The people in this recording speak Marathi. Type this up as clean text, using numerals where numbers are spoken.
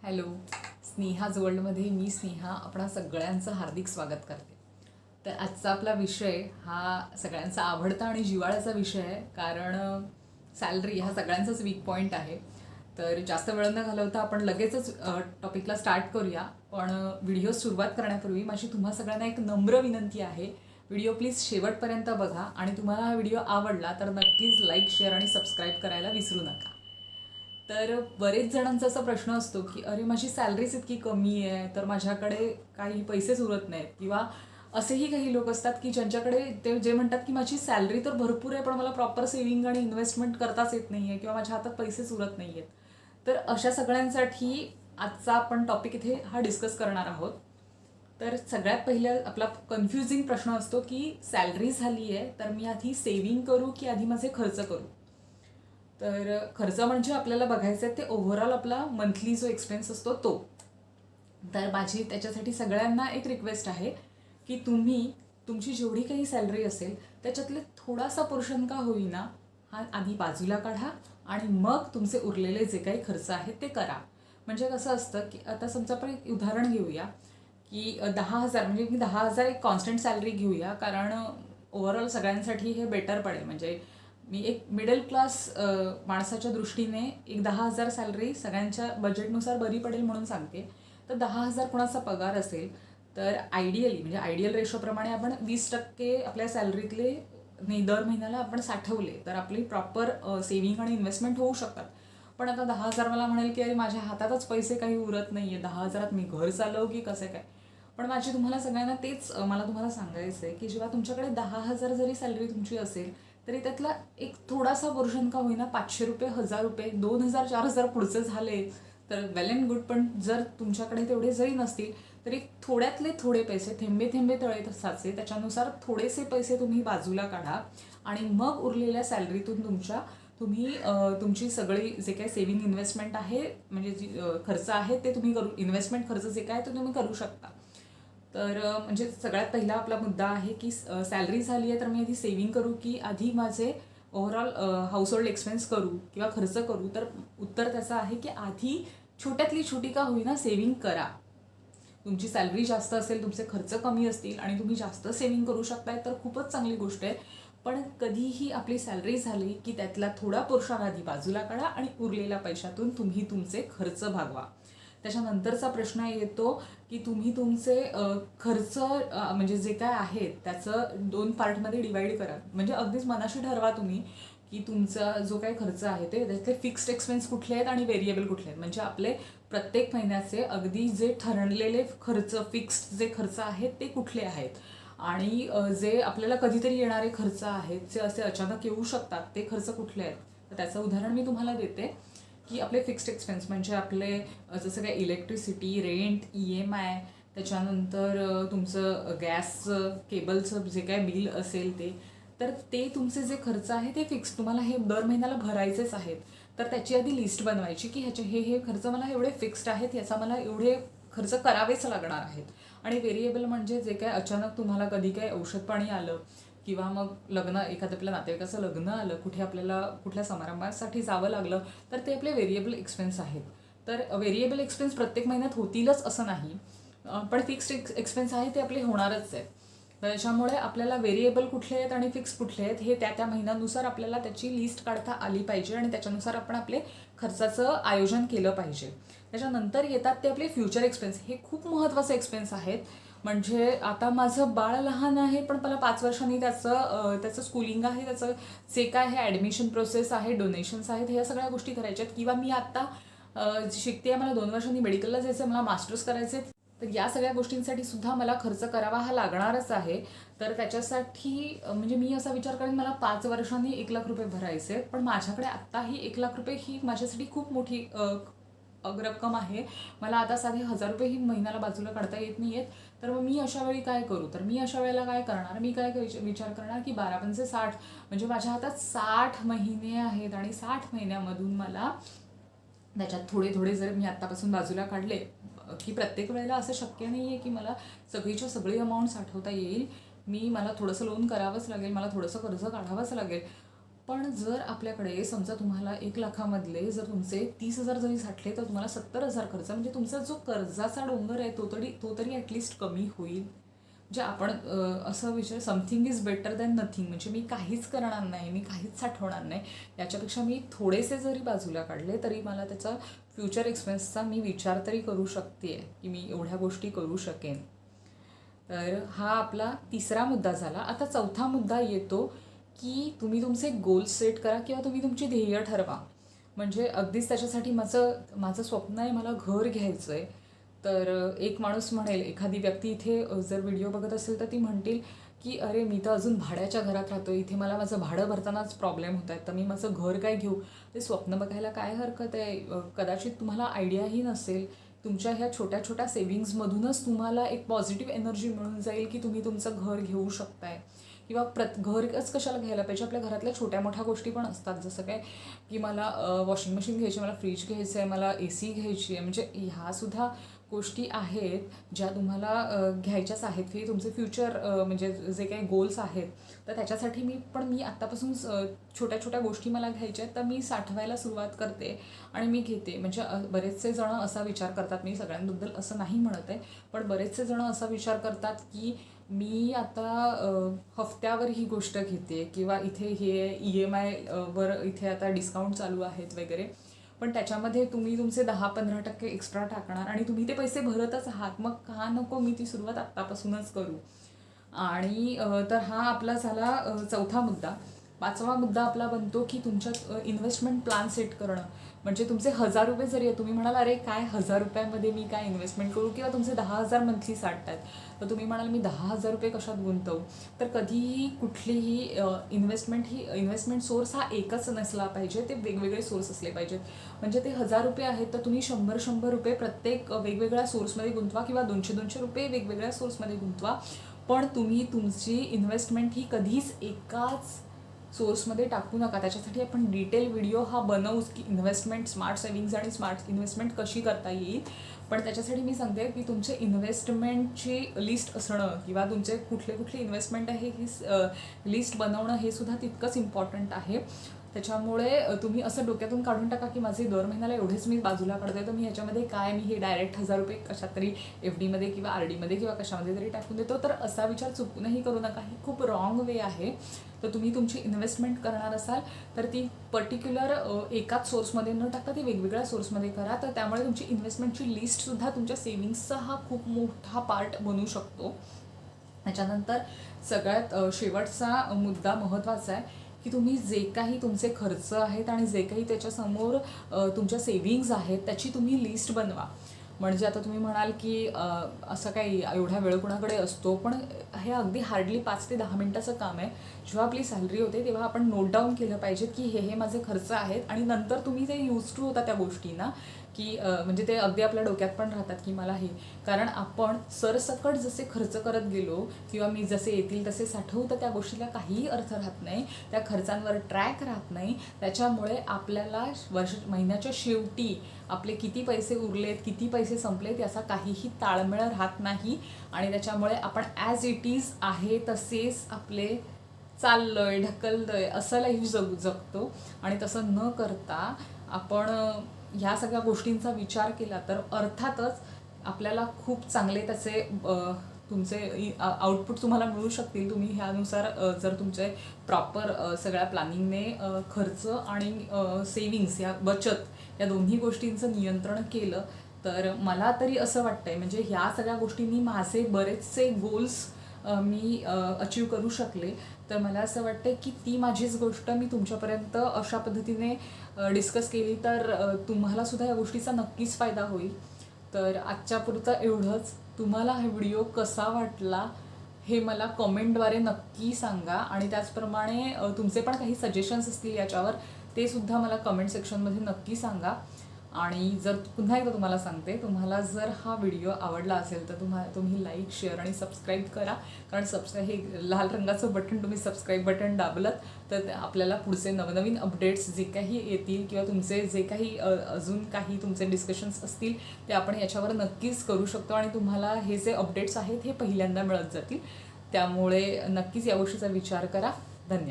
हॅलो, स्नेहाज वर्ल्डमध्ये मी स्नेहा आपणा सगळ्यांचं हार्दिक स्वागत करते. तर आजचा आपला विषय हा सगळ्यांचा आवडता आणि जिव्हाळ्याचा विषय आहे, कारण सॅलरी हा सगळ्यांचाच वीक पॉईंट आहे. तर जास्त वेळ न घालवता आपण लगेचच टॉपिकला स्टार्ट करूया. पण व्हिडिओ सुरुवात करण्यापूर्वी माझी तुम्हा सगळ्यांना एक नम्र विनंती आहे. व्हिडिओ प्लीज शेवटपर्यंत बघा आणि तुम्हाला हा व्हिडिओ आवडला तर नक्कीच लाईक, शेअर आणि सबस्क्राईब करायला विसरू नका. तर बरेच जणांचा असा प्रश्न असतो की अरे माझी सॅलरीच इतकी कमी आहे, तर माझ्याकडे काही पैसेच उरत नाहीत. किंवा असेही काही लोक असतात की ज्यांच्याकडे ते जे म्हणतात की माझी सॅलरी तर भरपूर आहे, पण मला प्रॉपर सेव्हिंग आणि इन्व्हेस्टमेंट करताच येत नाही आहे किंवा माझ्या हातात पैसेच उरत नाही आहेत. तर अशा सगळ्यांसाठी आजचा आपण टॉपिक इथे हा डिस्कस करणार आहोत. तर सगळ्यात पहिला आपला कन्फ्युजिंग प्रश्न असतो की सॅलरी झाली आहे तर मी आधी सेव्हिंग करू की आधी माझे खर्च करू. तर खर्च म्हणजे आपल्याला बघायचं आहे ते ओव्हरऑल आपला मंथली जो एक्सपेन्स असतो तो. तर माझी त्याच्यासाठी सगळ्यांना एक रिक्वेस्ट आहे की तुम्ही तुमची जेवढी काही सॅलरी असेल त्याच्यातले थोडासा पोर्शन का होईना हा आधी बाजूला काढा आणि मग तुमचे उरलेले जे काही खर्च आहेत ते करा. म्हणजे कसं असतं की आता समजा आपण एक उदाहरण घेऊया की 10,000 म्हणजे मी 10,000 एक कॉन्स्टंट सॅलरी घेऊया, कारण ओव्हरऑल सगळ्यांसाठी हे बेटर पडेल. म्हणजे मी एक मिडल क्लास माणसाच्या दृष्टीने एक 10,000 सॅलरी सगळ्यांच्या बजेटनुसार बरी पडेल म्हणून सांगते. तर 10,000 कोणाचा पगार असेल तर आयडियली म्हणजे आयडियल रेशोप्रमाणे आपण 20% आपल्या सॅलरीतले दर महिन्याला आपण साठवले तर आपली प्रॉपर सेव्हिंग आणि इन्व्हेस्टमेंट होऊ शकतात. पण आता 10,000 मला म्हणेल की अरे माझ्या हातातच पैसे काही उरत नाही आहे, 10,000 मी घर चालवू की कसं काय. पण माझी तुम्हाला सगळ्यांना तेच मला तुम्हाला सांगायचं आहे की जेव्हा तुमच्याकडे 10,000 जरी सॅलरी तुमची असेल तरी त्यातला एक थोडासा पोर्शन का होईना, 500 रुपये, 1,000 रुपये, 2,000, 4,000 पुढचे झाले तर वेल अँड गुड. पण जर तुमच्याकडे तेवढे जरी नसतील तरी थोड्यातले थोडे पैसे, थेंबे थेंबे तळे साचे, त्याच्यानुसार थोडेसे पैसे तुम्ही बाजूला काढा आणि मग उरलेल्या सॅलरीतून तुम्ही तुमची सगळी जे काही सेव्हिंग इन्व्हेस्टमेंट आहे म्हणजे जी खर्च आहे ते तुम्ही करू, इन्व्हेस्टमेंट खर्च जे काय ते तुम्ही करू शकता. तर म्हणजे सगळ्यात पहिला आपला मुद्दा आहे की सॅलरी झाली आहे तर मी आधी सेव्हिंग करू की आधी माझे ओव्हरऑल हाऊसहोल्ड एक्सपेन्स करू किंवा खर्च करू. तर उत्तर त्याचं आहे की आधी छोट्यातली छोटी का होईना सेव्हिंग करा. तुमची सॅलरी जास्त असेल, तुमचे खर्च कमी असतील आणि तुम्ही जास्त सेव्हिंग करू शकताय तर खूपच चांगली गोष्ट आहे. पण कधीही आपली सॅलरी झाली की त्यातला थोडा पोर्शन आधी बाजूला काढा आणि उरलेल्या पैशातून तुम्ही तुमचे खर्च भागवा. त्याच्यानंतरचा प्रश्न येतो की तुम्ही तुमचे खर्च म्हणजे जे काय आहेत त्याचं 2 पार्टमध्ये डिवाईड करा. म्हणजे अगदीच मनाशी ठरवा तुम्ही की तुमचा जो काही खर्च आहे ते त्यातले फिक्स्ड एक्सपेन्स कुठले आहेत आणि व्हेरिएबल कुठले आहेत. म्हणजे आपले प्रत्येक महिन्याचे अगदी जे ठरलेले खर्च, फिक्स्ड जे खर्च आहेत ते कुठले आहेत आणि जे आपल्याला कधीतरी येणारे खर्च आहेत जे असे अचानक येऊ शकतात ते खर्च कुठले आहेत. तर त्याचं उदाहरण मी तुम्हाला देते की आपले फिक्स्ड एक्सपेन्स म्हणजे आपले जसं काय इलेक्ट्रिसिटी, रेंट, EMI, त्याच्यानंतर तुमचं गॅसचं, केबलचं जे काय बिल असेल ते. तर ते तुमचे जे खर्च आहे ते फिक्स तुम्हाला हे दर महिन्याला भरायचेच आहेत. तर त्याची आधी लिस्ट बनवायची की ह्याचे हे खर्च मला एवढे फिक्स्ड आहेत, याचा मला एवढे खर्च करावेच लागणार आहेत. आणि व्हेरिएबल म्हणजे जे काय अचानक तुम्हाला कधी काय औषध पाणी आलं किंवा मग लग्न, एखादं आपल्या नातेवाईकाचं लग्न आलं, कुठे आपल्याला कुठल्या समारंभासाठी जावं लागलं तर ते आपले व्हेरिएबल एक्सपेन्स आहेत. तर व्हेरिएबल एक्सपेन्स प्रत्येक महिन्यात होतीलच असं नाही, पण फिक्स्ड एक्सपेन्स आहे ते आपले होणारच आहेत. त्याच्यामुळे आपल्याला व्हेरिएबल कुठले आहेत आणि फिक्स कुठले आहेत हे त्या महिन्यानुसार आपल्याला त्याची लिस्ट काढता आली पाहिजे आणि त्याच्यानुसार आपण आपले खर्चाचं आयोजन केलं पाहिजे. त्याच्यानंतर येतात ते आपले फ्युचर एक्सपेन्स. हे खूप महत्त्वाचे एक्सपेन्स आहेत. म्हणजे आता माझं बाळ लहान आहे पण मला 5 वर्षांनी त्याचं स्कूलिंग आहे, त्याचं जे काय आहे ॲडमिशन प्रोसेस आहे, डोनेशन्स आहेत, ह्या सगळ्या गोष्टी करायच्या आहेत. किंवा मी आत्ता शिकते, मला 2 वर्षांनी मेडिकलला जायचं आहे, मला मास्टर्स करायचे आहेत. तर या सगळ्या गोष्टींसाठी सुद्धा मला खर्च करावा हा लागणारच आहे. तर त्याच्यासाठी म्हणजे मी असा विचार करेन मला 5 वर्षांनी 1,00,000 रुपये भरायचे, पण माझ्याकडे आत्ताही 1,00,000 रुपये ही माझ्यासाठी खूप मोठी रक्कम आहे. मला आता साधे 1,000 रुपये ही महिन्याला बाजूला काढता येत नाही आहेत. तर मग मी अशा वेळी काय करू? तर मी अशा वेळेला काय करणार, मी काय विचार करणार की 12×5=60 म्हणजे माझ्या हातात 60 महिने आहेत आणि 60 महिन्यामधून मला त्याच्यात थोडे थोडे जर मी आत्तापासून बाजूला काढले की प्रत्येक वेळेला असं शक्य नाही आहे की मला सगळीच्या सगळी अमाऊंट साठवता येईल. मला थोडंसं लोन करावंच लागेल, मला थोडंसं कर्ज काढावंच लागेल. पण जर आपल्याकडे समजा तुम्हाला 1,00,000मधले जर तुमचे 30,000 जरी साठले तर तुम्हाला 70,000 खर्च, म्हणजे तुमचा जो कर्जाचा डोंगर आहे तो तरी ॲटलिस्ट कमी होईल. म्हणजे आपण असं विचार, something is better than nothing, म्हणजे मी काहीच करणार नाही, मी काहीच साठवणार नाही, याच्यापेक्षा मी थोडेसे जरी बाजूला काढले तरी मला त्याचा फ्युचर एक्सपेन्सचा मी विचार तरी करू शकते की मी एवढ्या गोष्टी करू शकेन. तर हा आपला तिसरा मुद्दा झाला. आता चौथा मुद्दा येतो की तुम्ही तुमचे गोल सेट करा किंवा तुम्ही तुमची ध्येय ठरवा. म्हणजे अगदीच त्याच्यासाठी माझं स्वप्न आहे, मला घर घ्यायचं आहे. तर एक माणूस म्हणेल, एखादी व्यक्ती इथे जर व्हिडिओ बघत असेल तर ती म्हणतील की अरे मी तर अजून भाड्याच्या घरात राहतो, इथे मला माझं भाडं भरतानाच प्रॉब्लेम होत आहेत, तर मी माझं घर काय घेऊ. ते स्वप्न बघायला काय हरकत आहे. कदाचित तुम्हाला आयडियाही नसेल. तुमच्या ह्या छोट्या छोट्या सेव्हिंग्जमधूनच तुम्हाला एक पॉझिटिव्ह एनर्जी मिळून जाईल की तुम्ही तुमचं घर घेऊ शकताय. किंवा घरच कशाला घ्यायला पाहिजे, आपल्या घरातल्या छोट्या मोठ्या गोष्टी पण असतात. जसं काय की मला वॉशिंग मशीन घ्यायची, मला फ्रीज घ्यायचं आहे, मला AC घ्यायची आहे. म्हणजे ह्यासुद्धा गोष्टी आहेत ज्या तुम्हाला घ्यायच्याच आहेत की तुमचे फ्युचर म्हणजे जे काही गोल्स आहेत. तर त्याच्यासाठी मी आत्तापासून छोट्या छोट्या गोष्टी मला घ्यायच्या आहेत, तर मी साठवायला सुरुवात करते आणि मी घेते. म्हणजे बरेचसे जण असा विचार करतात, मी सगळ्यांबद्दल असं नाही म्हणत आहे, पण बरेचसे जण असा विचार करतात की मी आता हफ्त्यावर ही गोष्ट घेते किंवा इथे हे EMI वर इथे आता डिस्काउंट चालू आहेत वगैरे. पण त्याच्यामध्ये तुम्ही तुमचे 10-15% एक्स्ट्रा टाकणार आणि तुम्ही ते पैसे भरतच आहात. मग का नको मी ती सुरुवात आत्तापासूनच करू. आणि तर हा आपला झाला चौथा मुद्दा. पाचवा मुद्दा आपला बनतो की तुमच्यात इन्व्हेस्टमेंट प्लॅन सेट करणं. म्हणजे तुमचे 1,000 रुपये जरी आहे, तुम्ही म्हणाल अरे काय 1,000 रुपयामध्ये मी काय इन्व्हेस्टमेंट करू, किंवा तुमचे 10,000 मंथली साठतात, तर तुम्ही म्हणाल मी 10,000 रुपये कशात गुंतवू. तर कधीही कुठलीही इन्व्हेस्टमेंट सोर्स हा एकच नसला पाहिजे, ते वेगवेगळे सोर्स असले पाहिजेत. म्हणजे ते 1,000 रुपये आहेत तर तुम्ही 100 रुपये प्रत्येक वेगवेगळ्या सोर्समध्ये गुंतवा किंवा 200 रुपये वेगवेगळ्या सोर्समध्ये गुंतवा. पण तुम्ही तुमची इन्व्हेस्टमेंट ही कधीच एकाच सोर्समध्ये टाकू नका. त्याच्यासाठी आपण डिटेल व्हिडिओ हा बनवूच की इन्व्हेस्टमेंट, स्मार्ट सेव्हिंग्ज आणि स्मार्ट इन्व्हेस्टमेंट कशी करता येईल. पण त्याच्यासाठी मी सांगते की तुमचे इन्व्हेस्टमेंटची लिस्ट असणं किंवा तुमचे कुठले इन्व्हेस्टमेंट आहे ही लिस्ट बनवणं हे सुद्धा तितकंच इम्पॉर्टंट आहे. त्याच्यामुळे तुम्ही असं डोक्यातून काढून टाका की माझे दर महिन्याला एवढेच मी बाजूला काढते, तर मी ह्याच्यामध्ये काय, मी हे डायरेक्ट 1,000 रुपये कशात तरी FDमध्ये किंवा RDमध्ये किंवा कशामध्ये तरी टाकून देतो. तर असा विचार चुकूनही करू नका, ही खूप रॉंग वे आहे. तर तुम्ही तुमची इन्व्हेस्टमेंट करणार असाल तर ती पर्टिक्युलर एकाच सोर्समध्ये न टाकता ती वेगवेगळ्या सोर्समध्ये करा. तर त्यामुळे तुमची इन्व्हेस्टमेंटची लिस्टसुद्धा तुमच्या सेव्हिंग्सचा हा खूप मोठा पार्ट बनू शकतो. त्याच्यानंतर सगळ्यात शेवटचा मुद्दा महत्त्वाचा आहे की तुम्ही जे काही तुमचे खर्च आहेत आणि जे काही त्याच्यासमोर तुमच्या सेव्हिंग्ज आहेत त्याची तुम्ही लिस्ट बनवा. म्हणजे आता तुम्ही म्हणाल की असं काही एवढा वेळ कुणाकडे असतो, पण हे अगदी हार्डली 5 ते 10 मिनिटाचं काम आहे. जेव्हा आपली सॅलरी होते तेव्हा आपण नोट डाऊन केलं पाहिजे की हे माझे खर्च आहेत, आणि नंतर तुम्ही ते यूज टू होता त्या गोष्टींना की म्हणजे ते अगदी आपल्या डोक्यात पण राहतात की मला हे. कारण आपण सरसकट जसे खर्च करत गेलो किंवा मी जसे येतील तसे साठवू, तर त्या गोष्टीला काहीही अर्थ राहत नाही, त्या खर्चांवर ट्रॅक राहत नाही. त्याच्यामुळे आपल्याला महिन्याच्या शेवटी आपले किती पैसे उरलेत, किती पैसे संपलेत याचा काहीही ताळमेळ राहत नाही. आणि त्याच्यामुळे आपण ॲज इट इज आहे तसेच आपले चाललोय ढकललोय असं लाईफ जगतो. आणि तसं न करता आपण ह्या सगळ्या गोष्टींचा विचार केला तर अर्थातच आपल्याला खूप चांगले त्याचे तुमचे आउटपुट तुम्हाला मिळू शकतील. तुम्ही ह्यानुसार जर तुमचे प्रॉपर सगळ्या प्लॅनिंगने खर्च आणि सेव्हिंग्स या बचत या दोन्ही गोष्टींचं नियंत्रण केलं तर मला तरी असं वाटतंय, म्हणजे ह्या सगळ्या गोष्टींनी माझे बरेचसे गोल्स मी अचीव करू शकले. तर मला असं वाटतं की ती माझीच गोष्ट मी तुमच्यापर्यंत अशा पद्धतीने डिस्कस केली तर तुम्हाला सुद्धा या गोष्टीचा नक्कीच फायदा होईल. तर आजच्या पुरतं एवढंच. तुम्हाला हा व्हिडिओ कसा वाटला हे मला कमेंटद्वारे नक्की सांगा, आणि त्याचप्रमाणे तुमचे पण काही सजेशन्स असतील याच्यावर ते सुद्धा मला कमेंट सेक्शनमध्ये नक्की सांगा. आणि जर पुन्हा एकदा तुम्हाला सांगते, तुम्हाला जर हा व्हिडिओ आवडला असेल तर तुम्ही लाईक, शेअर आणि सबस्क्राईब करा. कारण हे लाल रंगाचं बटन तुम्ही सबस्क्राईब बटन दाबलं तर आपल्याला पुढचे नवनवीन अपडेट्स जे काही येतील किंवा तुमचे जे काही अजून काही तुमचे डिस्कशन्स असतील ते आपण याच्यावर नक्कीच करू शकतो, आणि तुम्हाला हे जे अपडेट्स आहेत हे पहिल्यांदा मिळत जातील. त्यामुळे नक्कीच या गोष्टीचा विचार करा. धन्यवाद.